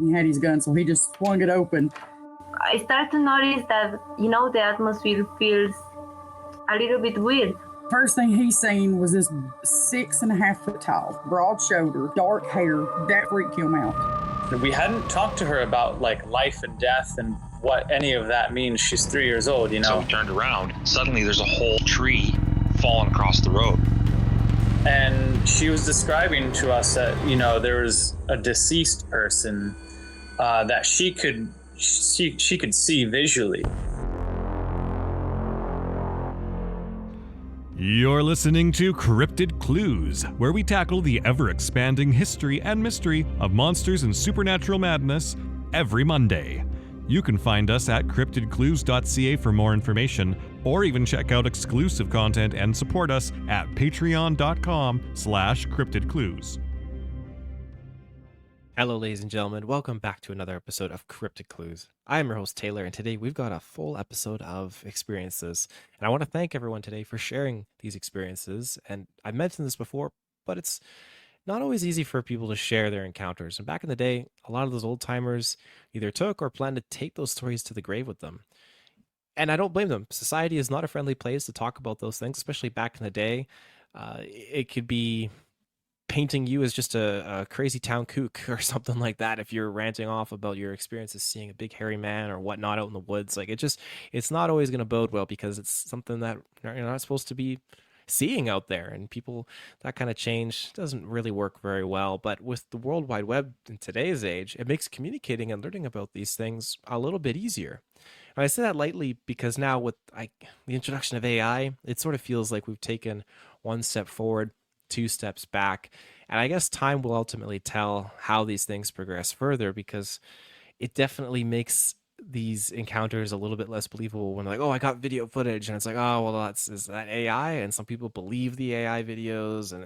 He had his gun, so he just swung it open. I start to notice that, the atmosphere feels a little bit weird. First thing he seen was this 6.5 foot tall, broad shoulder, dark hair. That freaked him out. We hadn't talked to her about like life and death and what any of that means. She's 3 years old, So we turned around. Suddenly there's a whole tree falling across the road. And she was describing to us that, there was a deceased person that she could see visually. You're listening to Cryptid Clues, where we tackle the ever-expanding history and mystery of monsters and supernatural madness every Monday. You can find us at CryptidClues.ca for more information, or even check out exclusive content and support us at patreon.com/CryptidClues. Hello, ladies and gentlemen. Welcome back to another episode of Cryptid Clues. I am your host, Taylor, and today we've got a full episode of experiences. And I want to thank everyone today for sharing these experiences. And I mentioned this before, but it's not always easy for people to share their encounters. And back in the day, a lot of those old timers either took or planned to take those stories to the grave with them. And I don't blame them. Society is not a friendly place to talk about those things, especially back in the day. It could be painting you as just a crazy town kook or something like that if you're ranting off about your experiences seeing a big hairy man or whatnot out in the woods. Like it's not always going to bode well because it's something that you're not supposed to be seeing out there, and people, that kind of change doesn't really work very well. But with the World Wide Web in today's age, it makes communicating and learning about these things a little bit easier. And I say that lightly because now with the introduction of AI, it sort of feels like we've taken one step forward, 2 steps back. And I guess time will ultimately tell how these things progress further, because it definitely makes these encounters a little bit less believable when they're like, oh, I got video footage, and it's like, oh, well, is that AI? And some people believe the AI videos, and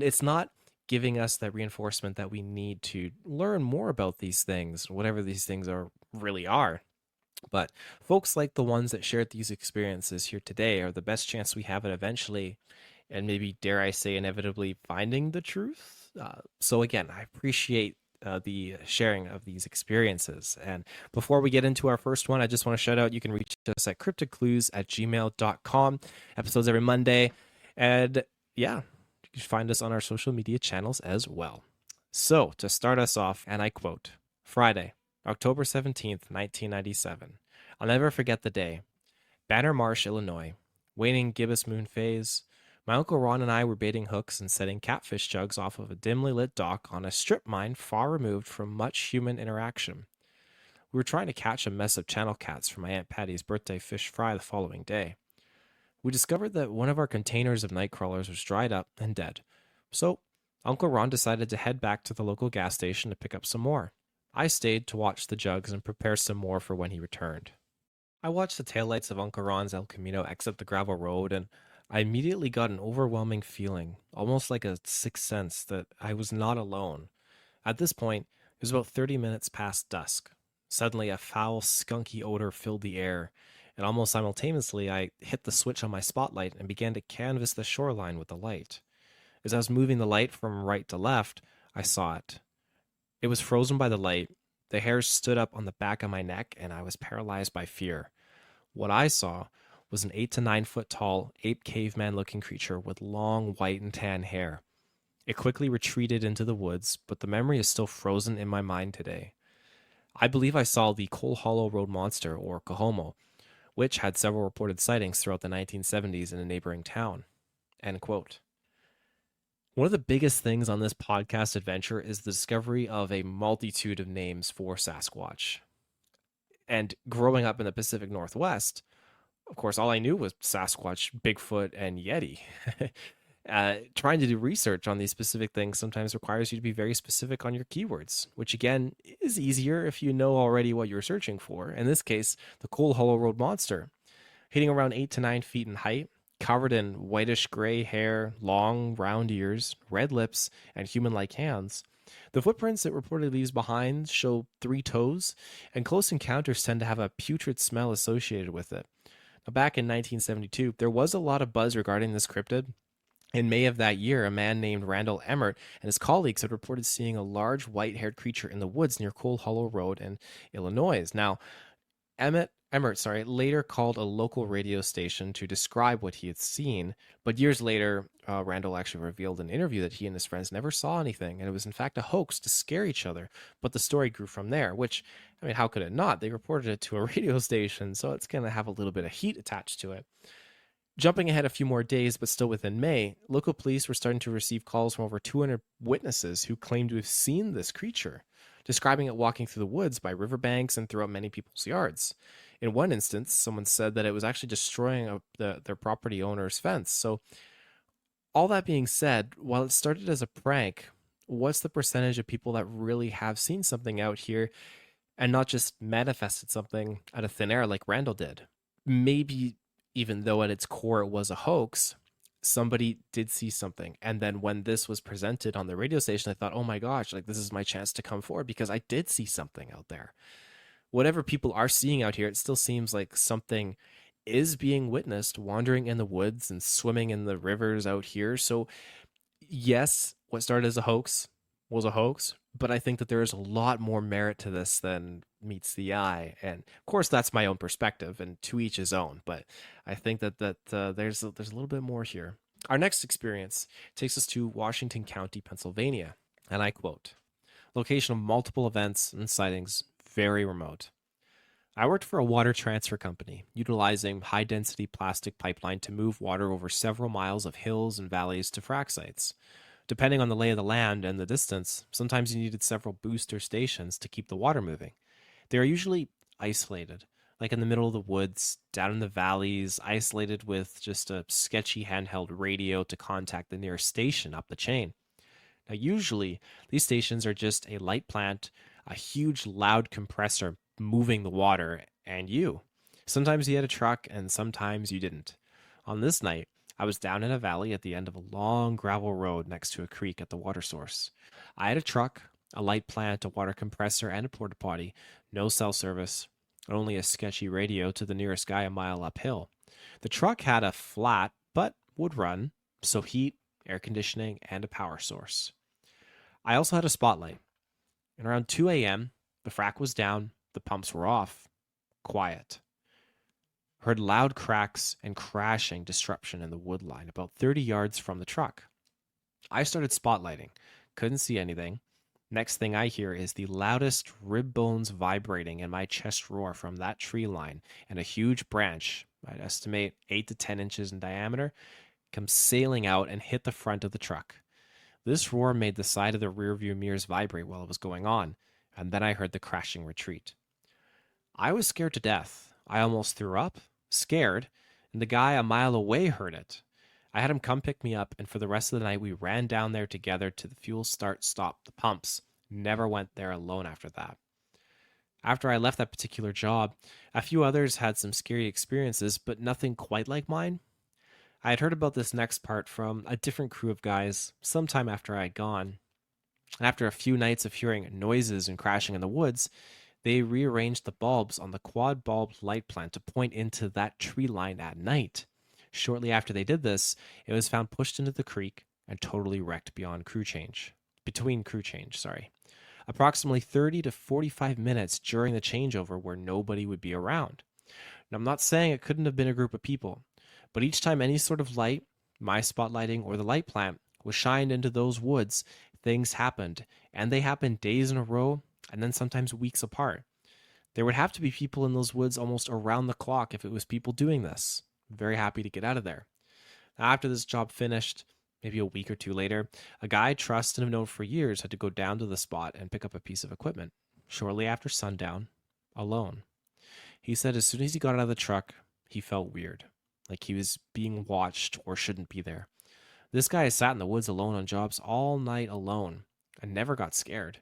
it's not giving us that reinforcement that we need to learn more about these things, whatever these things really are. But folks like the ones that shared these experiences here today are the best chance we have at eventually, and maybe, dare I say, inevitably finding the truth. So again, I appreciate the sharing of these experiences. And before we get into our first one, I just want to shout out, you can reach us at cryptidclues@gmail.com. Episodes every Monday. And yeah, you can find us on our social media channels as well. So to start us off, and I quote, Friday, October 17th, 1997. I'll never forget the day. Banner Marsh, Illinois. Waning gibbous moon phase. My Uncle Ron and I were baiting hooks and setting catfish jugs off of a dimly lit dock on a strip mine far removed from much human interaction. We were trying to catch a mess of channel cats for my Aunt Patty's birthday fish fry the following day. We discovered that one of our containers of nightcrawlers was dried up and dead. So, Uncle Ron decided to head back to the local gas station to pick up some more. I stayed to watch the jugs and prepare some more for when he returned. I watched the taillights of Uncle Ron's El Camino exit the gravel road, and I immediately got an overwhelming feeling, almost like a sixth sense, that I was not alone. At this point, it was about 30 minutes past dusk. Suddenly, a foul, skunky odor filled the air, and almost simultaneously, I hit the switch on my spotlight and began to canvass the shoreline with the light. As I was moving the light from right to left, I saw it. It was frozen by the light. The hairs stood up on the back of my neck, and I was paralyzed by fear. What I saw was an 8 to 9 foot tall, ape caveman looking creature with long white and tan hair. It quickly retreated into the woods, but the memory is still frozen in my mind today. I believe I saw the Coal Hollow Road monster, or Cohomo, which had several reported sightings throughout the 1970s in a neighboring town. End quote. One of the biggest things on this podcast adventure is the discovery of a multitude of names for Sasquatch. And growing up in the Pacific Northwest, of course, all I knew was Sasquatch, Bigfoot, and Yeti. Trying to do research on these specific things sometimes requires you to be very specific on your keywords, which again is easier if you know already what you're searching for. In this case, the Coal Hollow Road monster, hitting around 8 to 9 feet in height, covered in whitish gray hair, long round ears, red lips, and human-like hands. The footprints it reportedly leaves behind show 3 toes, and close encounters tend to have a putrid smell associated with it. Now, back in 1972, there was a lot of buzz regarding this cryptid, In May of that year, a man named Randall Emmert and his colleagues had reported seeing a large white-haired creature in the woods near Cold Hollow Road in Illinois. Now, Emmert, later called a local radio station to describe what he had seen, but years later, Randall actually revealed in an interview that he and his friends never saw anything, and it was in fact a hoax to scare each other. But the story grew from there, which, I mean, how could it not? They reported it to a radio station, so it's going to have a little bit of heat attached to it. Jumping ahead a few more days, but still within May, local police were starting to receive calls from over 200 witnesses who claimed to have seen this creature, describing it walking through the woods by riverbanks and throughout many people's yards. In one instance, someone said that it was actually destroying their property owner's fence. So, all that being said, while it started as a prank, what's the percentage of people that really have seen something out here and not just manifested something out of thin air like Randall did? Maybe even though at its core it was a hoax, somebody did see something. And then when this was presented on the radio station, I thought, oh my gosh, like this is my chance to come forward because I did see something out there. Whatever people are seeing out here, it still seems like something is being witnessed wandering in the woods and swimming in the rivers out here. So yes, what started as a hoax was a hoax, but I think that there is a lot more merit to this than meets the eye. And of course, that's my own perspective, and to each his own. But I think that there's a little bit more here. Our next experience takes us to Washington County, Pennsylvania, and I quote, "Location of multiple events and sightings, very remote. I worked for a water transfer company, utilizing high-density plastic pipeline to move water over several miles of hills and valleys to frac sites. Depending on the lay of the land and the distance, sometimes you needed several booster stations to keep the water moving. They are usually isolated, like in the middle of the woods, down in the valleys, isolated with just a sketchy handheld radio to contact the nearest station up the chain. Now, usually, these stations are just a light plant, a huge loud compressor moving the water, and you. Sometimes you had a truck, and sometimes you didn't. On this night, I was down in a valley at the end of a long gravel road next to a creek at the water source. I had a truck, a light plant, a water compressor, and a porta potty, no cell service, only a sketchy radio to the nearest guy a mile uphill. The truck had a flat, but would run, so heat, air conditioning, and a power source. I also had a spotlight. And around 2 a.m., the frac was down, the pumps were off, quiet. Heard loud cracks and crashing disruption in the wood line about 30 yards from the truck. I started spotlighting, couldn't see anything. Next thing I hear is the loudest rib bones vibrating in my chest roar from that tree line, and a huge branch, I'd estimate 8 to 10 inches in diameter, comes sailing out and hit the front of the truck. This roar made the side of the rearview mirrors vibrate while it was going on, and then I heard the crashing retreat. I was scared to death. I almost threw up, scared, and the guy a mile away heard it. I had him come pick me up, and for the rest of the night we ran down there together to the fuel stop the pumps. Never went there alone after that. After I left that particular job, a few others had some scary experiences, but nothing quite like mine. I had heard about this next part from a different crew of guys sometime after I had gone. And after a few nights of hearing noises and crashing in the woods, they rearranged the bulbs on the quad bulb light plant to point into that tree line at night. Shortly after they did this, it was found pushed into the creek and totally wrecked between crew change. Approximately 30 to 45 minutes during the changeover where nobody would be around. Now, I'm not saying it couldn't have been a group of people, but each time any sort of light, my spotlighting or the light plant, was shined into those woods, things happened, and they happened days in a row and then sometimes weeks apart. There would have to be people in those woods almost around the clock if it was people doing this. I'm very happy to get out of there. Now, after this job finished, maybe a week or two later, a guy I trust and have known for years had to go down to the spot and pick up a piece of equipment. Shortly after sundown, alone. He said as soon as he got out of the truck, he felt weird, like he was being watched or shouldn't be there. This guy has sat in the woods alone on jobs all night alone and never got scared.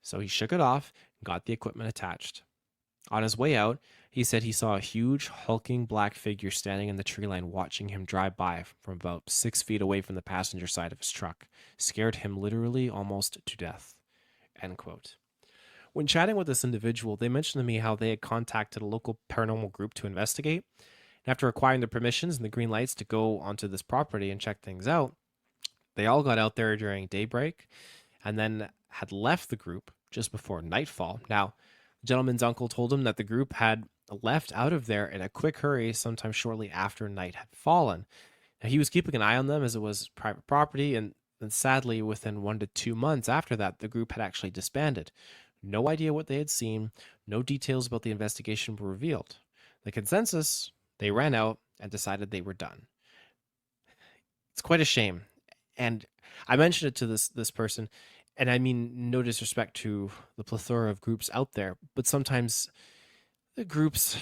So he shook it off and got the equipment attached. On his way out, he said he saw a huge, hulking black figure standing in the tree line watching him drive by from about 6 feet away from the passenger side of his truck. Scared him literally almost to death. End quote. When chatting with this individual, they mentioned to me how they had contacted a local paranormal group to investigate, After acquiring the permissions and the green lights to go onto this property and check things out, they all got out there during daybreak and then had left the group just before nightfall. Now, the gentleman's uncle told him that the group had left out of there in a quick hurry sometime shortly after night had fallen. Now, he was keeping an eye on them as it was private property, and sadly, within 1 to 2 months after that, the group had actually disbanded. No idea what they had seen, no details about the investigation were revealed. The consensus, they ran out and decided they were done. It's quite a shame. And I mentioned it to this person, and I mean no disrespect to the plethora of groups out there, but sometimes the groups,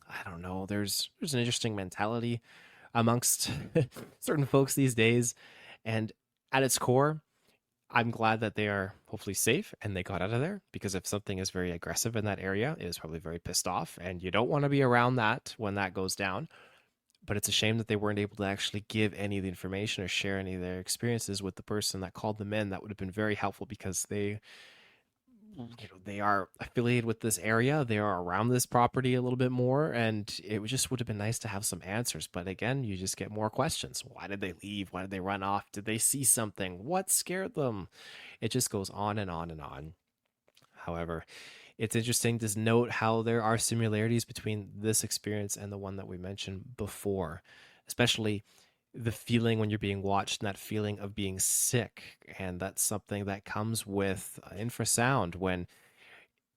I don't know, there's an interesting mentality amongst certain folks these days, and at its core, I'm glad that they are hopefully safe and they got out of there, because if something is very aggressive in that area, it is probably very pissed off, and you don't want to be around that when that goes down. But it's a shame that they weren't able to actually give any of the information or share any of their experiences with the person that called them in. That would have been very helpful, because they are affiliated with this area. They are around this property a little bit more, and it just would have been nice to have some answers. But again, you just get more questions. Why did they leave? Why did they run off? Did they see something? What scared them? It just goes on and on and on. However, it's interesting to note how there are similarities between this experience and the one that we mentioned before, especially the feeling when you're being watched and that feeling of being sick. And that's something that comes with infrasound when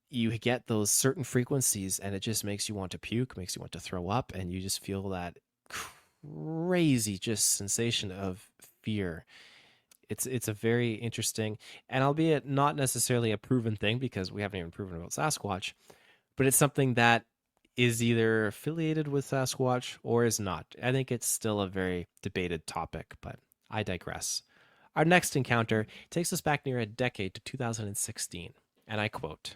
you get those certain frequencies and it just makes you want to puke, makes you want to throw up, and you just feel that crazy just sensation of fear. It's a very interesting, and albeit not necessarily a proven thing, because we haven't even proven about Sasquatch, but it's something that is either affiliated with Sasquatch or is not. I think it's still a very debated topic, but I digress. Our next encounter takes us back near a decade to 2016, and I quote,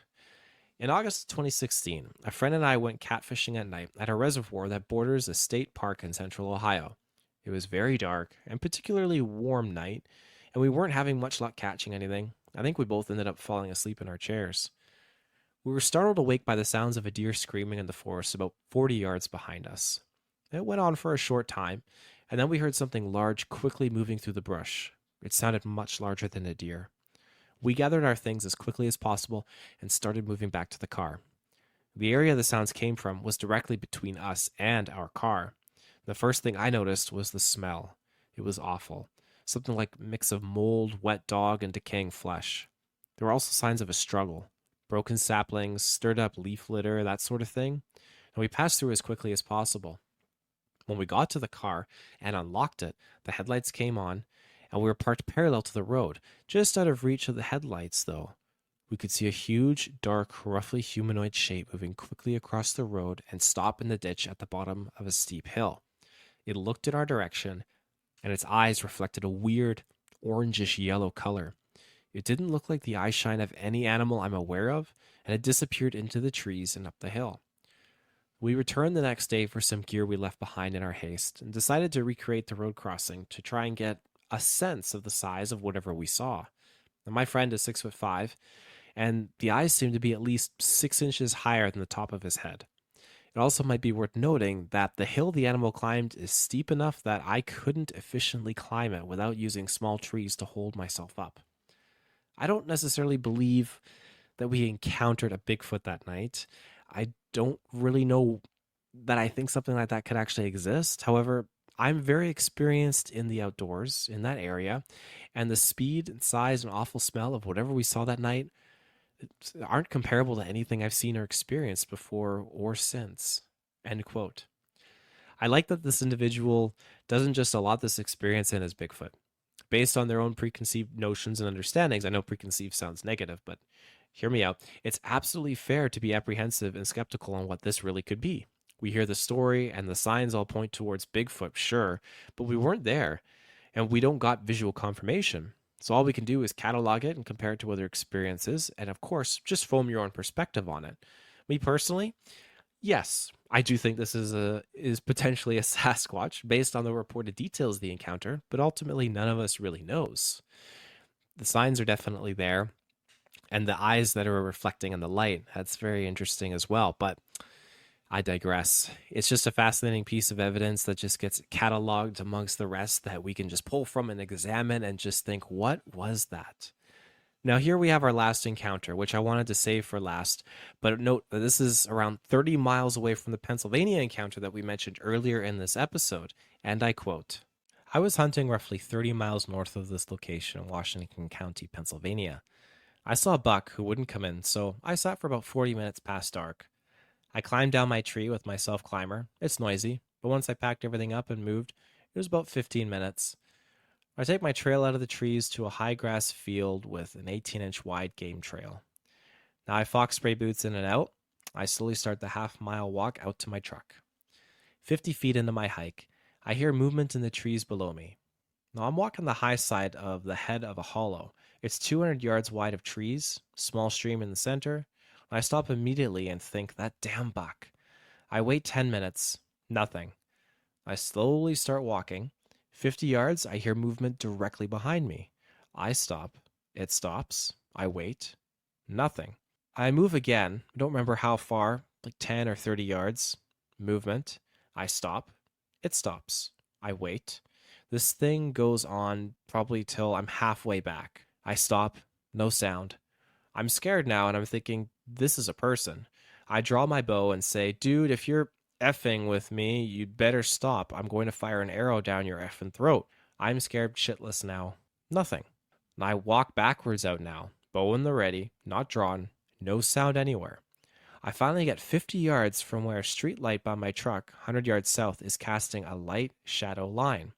"In August 2016, a friend and I went catfishing at night at a reservoir that borders a state park in central Ohio. It was very dark and particularly warm night, and we weren't having much luck catching anything. I think we both ended up falling asleep in our chairs. We were startled awake by the sounds of a deer screaming in the forest about 40 yards behind us. It went on for a short time, and then we heard something large quickly moving through the brush. It sounded much larger than a deer. We gathered our things as quickly as possible and started moving back to the car. The area the sounds came from was directly between us and our car. The first thing I noticed was the smell. It was awful. Something like a mix of mold, wet dog, and decaying flesh. There were also signs of a struggle. Broken saplings, stirred up leaf litter, that sort of thing. And we passed through as quickly as possible. When we got to the car and unlocked it, the headlights came on, and we were parked parallel to the road, just out of reach of the headlights, though. We could see a huge, dark, roughly humanoid shape moving quickly across the road and stop in the ditch at the bottom of a steep hill. It looked in our direction, and its eyes reflected a weird, orangish yellow color. It didn't look like the eyeshine of any animal I'm aware of, and it disappeared into the trees and up the hill. We returned the next day for some gear we left behind in our haste, and decided to recreate the road crossing to try and get a sense of the size of whatever we saw. Now, my friend is 6'5", and the eyes seem to be at least 6 inches higher than the top of his head. It also might be worth noting that the hill the animal climbed is steep enough that I couldn't efficiently climb it without using small trees to hold myself up. I don't necessarily believe that we encountered a Bigfoot that night. I don't really know that I think something like that could actually exist. However, I'm very experienced in the outdoors in that area, and the speed and size and awful smell of whatever we saw that night aren't comparable to anything I've seen or experienced before or since." End quote. I like that this individual doesn't just allot this experience in as Bigfoot. Based on their own preconceived notions and understandings, I know preconceived sounds negative, but hear me out. It's absolutely fair to be apprehensive and skeptical on what this really could be. We hear the story and the signs all point towards Bigfoot, sure, but we weren't there, and we don't got visual confirmation. So all we can do is catalog it and compare it to other experiences, and of course, just form your own perspective on it. Me personally, yes, I do think this is potentially a Sasquatch based on the reported details of the encounter, but ultimately none of us really knows. The signs are definitely there, and the eyes that are reflecting in the light, that's very interesting as well. But I digress. It's just a fascinating piece of evidence that just gets cataloged amongst the rest that we can just pull from and examine and just think, what was that? Now, here we have our last encounter, which I wanted to save for last, but note that this is around 30 miles away from the Pennsylvania encounter that we mentioned earlier in this episode, and I quote, "I was hunting roughly 30 miles north of this location in Washington County, Pennsylvania. I saw a buck who wouldn't come in, so I sat for about 40 minutes past dark. I climbed down my tree with my self-climber. It's noisy, but once I packed everything up and moved, it was about 15 minutes. I take my trail out of the trees to a high grass field with an 18-inch wide game trail. Now I fox spray boots in and out. I slowly start the half-mile walk out to my truck. 50 feet into my hike, I hear movement in the trees below me. Now I'm walking the high side of the head of a hollow. It's 200 yards wide of trees, small stream in the center. I stop immediately and think, that damn buck. I wait 10 minutes, nothing. I slowly start walking. 50 yards, I hear movement directly behind me. I stop. It stops. I wait. Nothing. I move again. I don't remember how far, like 10 or 30 yards. Movement. I stop. It stops. I wait. This thing goes on probably till I'm halfway back. I stop. No sound. I'm scared now, and I'm thinking, this is a person. I draw my bow and say, dude, if you're effing with me, you'd better stop. I'm going to fire an arrow down your effing throat. I'm scared shitless now. Nothing. I walk backwards out now, bow in the ready, not drawn, no sound anywhere. I finally get 50 yards from where a street light by my truck, 100 yards south, is casting a light shadow line.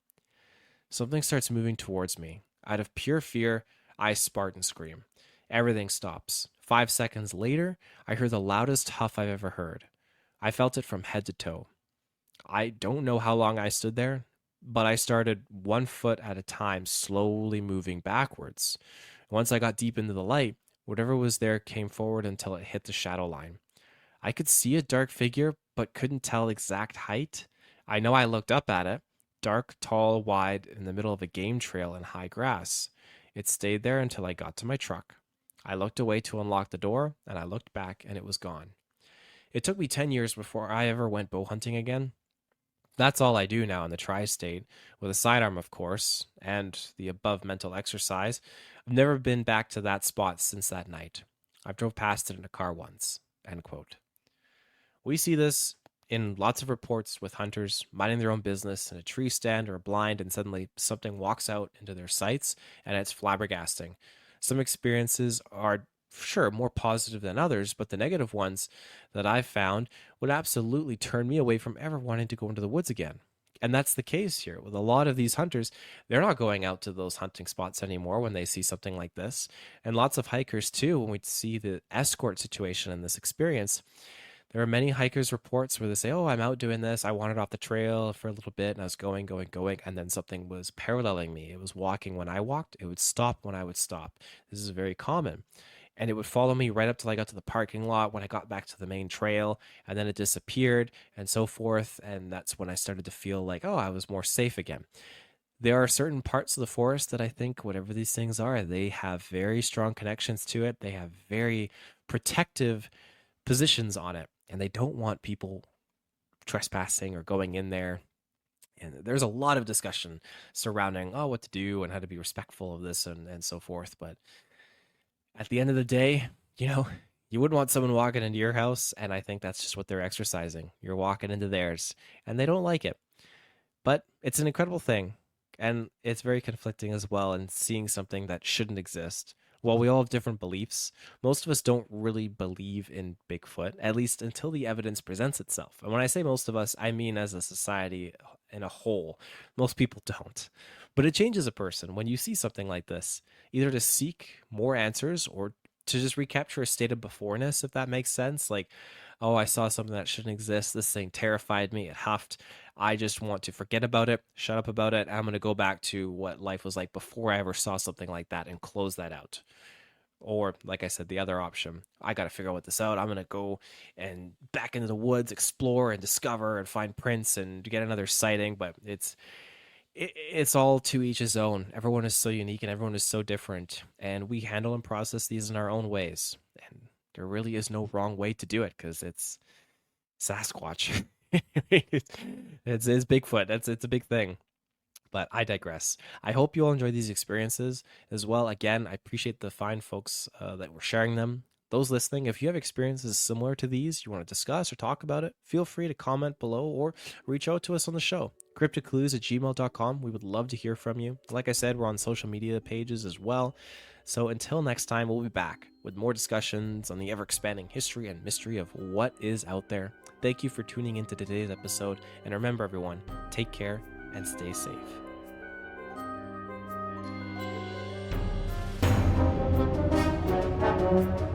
Something starts moving towards me. Out of pure fear, I Spartan scream. Everything stops. 5 seconds later, I hear the loudest huff I've ever heard. I felt it from head to toe. I don't know how long I stood there, but I started 1 foot at a time, slowly moving backwards. Once I got deep into the light, whatever was there came forward until it hit the shadow line. I could see a dark figure, but couldn't tell exact height. I know I looked up at it. Dark, tall, wide, in the middle of a game trail in high grass. It stayed there until I got to my truck. I looked away to unlock the door, and I looked back, and it was gone. It took me 10 years before I ever went bow hunting again. That's all I do now in the tri-state, with a sidearm, of course, and the above mental exercise. I've never been back to that spot since that night. I've drove past it in a car once." End quote. We see this in lots of reports with hunters minding their own business in a tree stand or a blind, and suddenly something walks out into their sights, and it's flabbergasting. Some experiences are, sure, more positive than others, but the negative ones that I've found would absolutely turn me away from ever wanting to go into the woods again. And that's the case here with a lot of these hunters. They're not going out to those hunting spots anymore when they see something like this. And lots of hikers too, when we see the escort situation in this experience, there are many hikers' reports where they say, oh, I'm out doing this. I wandered off the trail for a little bit and I was going, and then something was paralleling me. It was walking when I walked. It would stop when I would stop. This is very common. And it would follow me right up till I got to the parking lot when I got back to the main trail, and then it disappeared and so forth. And that's when I started to feel like, oh, I was more safe again. There are certain parts of the forest that I think, whatever these things are, they have very strong connections to it. They have very protective positions on it, and they don't want people trespassing or going in there. And there's a lot of discussion surrounding, oh, what to do and how to be respectful of this and so forth. But at the end of the day, you wouldn't want someone walking into your house, and I think that's just what they're exercising. You're walking into theirs, and they don't like it. But it's an incredible thing, and it's very conflicting as well in seeing something that shouldn't exist. While we all have different beliefs, most of us don't really believe in Bigfoot, at least until the evidence presents itself. And when I say most of us, I mean as a society in a whole. Most people don't. But it changes a person when you see something like this, either to seek more answers or to just recapture a state of beforeness, if that makes sense. Like, oh, I saw something that shouldn't exist. This thing terrified me. It huffed. I just want to forget about it, shut up about it. I'm going to go back to what life was like before I ever saw something like that and close that out. Or, like I said, the other option, I got to figure this out. I'm going to go and back into the woods, explore and discover and find prints and get another sighting. But it's all to each his own. Everyone is so unique and everyone is so different. And we handle and process these in our own ways. And there really is no wrong way to do it, because Sasquatch. it's Bigfoot. It's a big thing. But I digress. I hope you all enjoy these experiences as well. Again, I appreciate the fine folks that were sharing them. Those listening, if you have experiences similar to these, you want to discuss or talk about it, feel free to comment below or reach out to us on the show. CryptidClues@gmail.com. We would love to hear from you. Like I said, we're on social media pages as well. So until next time, we'll be back with more discussions on the ever-expanding history and mystery of what is out there. Thank you for tuning into today's episode. And remember, everyone, take care and stay safe. Thank you.